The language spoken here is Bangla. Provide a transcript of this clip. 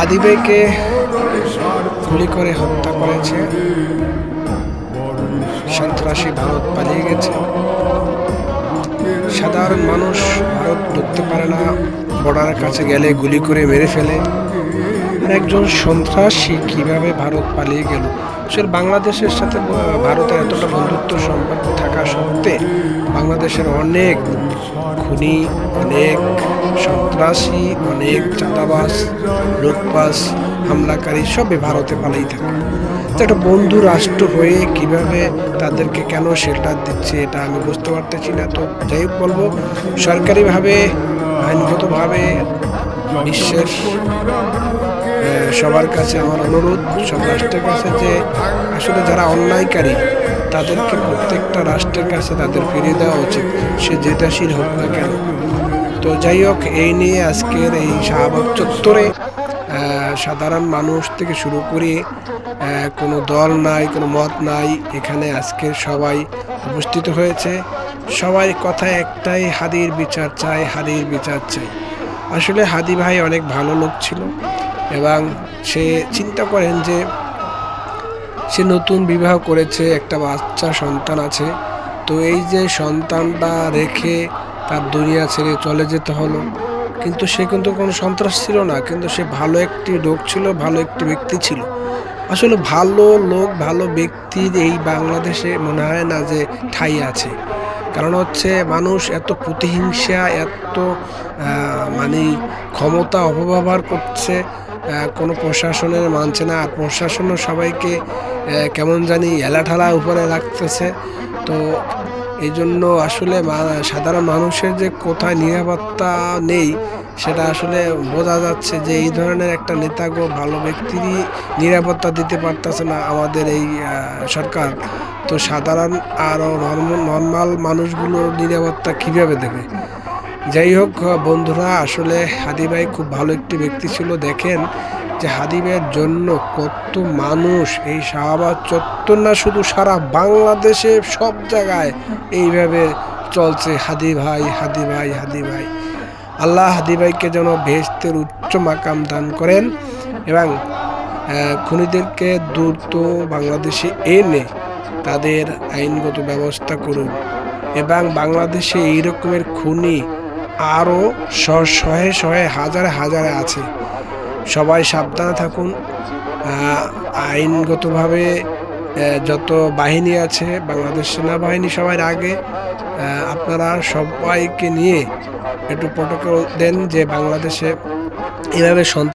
হাদি ভাইকে গুলি করে হত্যা করেছে সন্ত্রাসী। ভারত পালিয়ে গেছে। সাধারণ মানুষ ভারত ঢুকতে পারে না, বর্ডারের কাছে গেলে গুলি করে মেরে ফেলে। আর একজন সন্ত্রাসী কিভাবে ভারত পালিয়ে গেল? আসলে বাংলাদেশের সাথে ভারতের এতটা বন্ধুত্ব সম্পর্ক থাকা সত্ত্বে বাংলাদেশের অনেক খুনি, অনেক সন্ত্রাসী, অনেক চাঁদাবাজ, লুটপাস, হামলাকারী সবই ভারতে পালিয়ে থাকে। তো একটা বন্ধু রাষ্ট্র হয়ে কিভাবে তাদেরকে কেন শেল্টার দিচ্ছে এটা আমি বুঝতে পারতেছি না। তো যাই হোক বলবো, সরকারিভাবে, আইনগতভাবে বিশ্বের সবার কাছে আমার অনুরোধ, সব রাষ্ট্রের কাছে, যে আসলে যারা অন্যায়কারী তাদেরকে প্রত্যেকটা রাষ্ট্রের কাছে তাদের ফিরিয়ে দেওয়া উচিত, সে যে দেশের হোক না কেন। তো যাই হোক, এই নিয়ে আজকের এই শাহবাগ চত্বরে সাধারণ মানুষ থেকে শুরু করে কোনো দল নাই, কোনো মত নাই, এখানে আজকে সবাই উপস্থিত হয়েছে। সবাই কথা একটাই, হাদির বিচার চাই, হাদির বিচার চাই। আসলে হাদি ভাই অনেক ভালো লোক ছিল এবং সে চিন্তা করেন যে সে নতুন বিবাহ করেছে, একটা বাচ্চা সন্তান আছে। তো এই যে সন্তানটা রেখে তার দুনিয়া ছেড়ে চলে যেতে হলো, কিন্তু সে কিন্তু কোনো সন্ত্রাস ছিল না, কিন্তু সে ভালো একটি লোক ছিল, ভালো একটি ব্যক্তি ছিল। আসলে ভালো লোক, ভালো ব্যক্তির এই বাংলাদেশে মনে হয় না যে ঠাঁই আছে। কারণ হচ্ছে মানুষ এত প্রতিহিংসা, এত মানে ক্ষমতা অপব্যবহার করছে, কোনো প্রশাসনের মানছে না। আর প্রশাসনও সবাইকে কেমন জানি এলাঠালা উপরে রাখতেছে। তো এই জন্য আসলে সাধারণ মানুষের যে কোথায় নিরাপত্তা নেই সেটা আসলে বোঝা যাচ্ছে, যে এই ধরনের একটা নেতাগো ভালো ব্যক্তিরই নিরাপত্তা দিতে পারতেছে না আমাদের এই সরকার। তো সাধারণ আরও নর্মাল মানুষগুলোর নিরাপত্তা কীভাবে দেবে? যাই হোক বন্ধুরা, আসলে হাদি ভাই খুব ভালো একটি ব্যক্তি ছিল। দেখেন যে হাদি ভাইয়ের জন্য কত মানুষ এই শাহবাগ চত্বর না, শুধু সারা বাংলাদেশে সব জায়গায় এইভাবে চলছে, হাদি ভাই, হাদি ভাই, হাদি ভাই। আল্লাহ হাদি ভাইকে যেন বেহেশতের উচ্চ মাকাম দান করেন এবং খুনিদেরকে দ্রুত বাংলাদেশে এনে তাদের আইনগত ব্যবস্থা করুন। এবং বাংলাদেশে এই রকমের খুনি আরও শহে শহে, হাজারে হাজারে আছে। সবাই সাবধানে থাকুন। আইনগতভাবে যত বাহিনী আছে, বাংলাদেশ সেনাবাহিনী সবার আগে, আপনারা সবাইকে নিয়ে একটু প্রটোকল দেন যে বাংলাদেশে এভাবে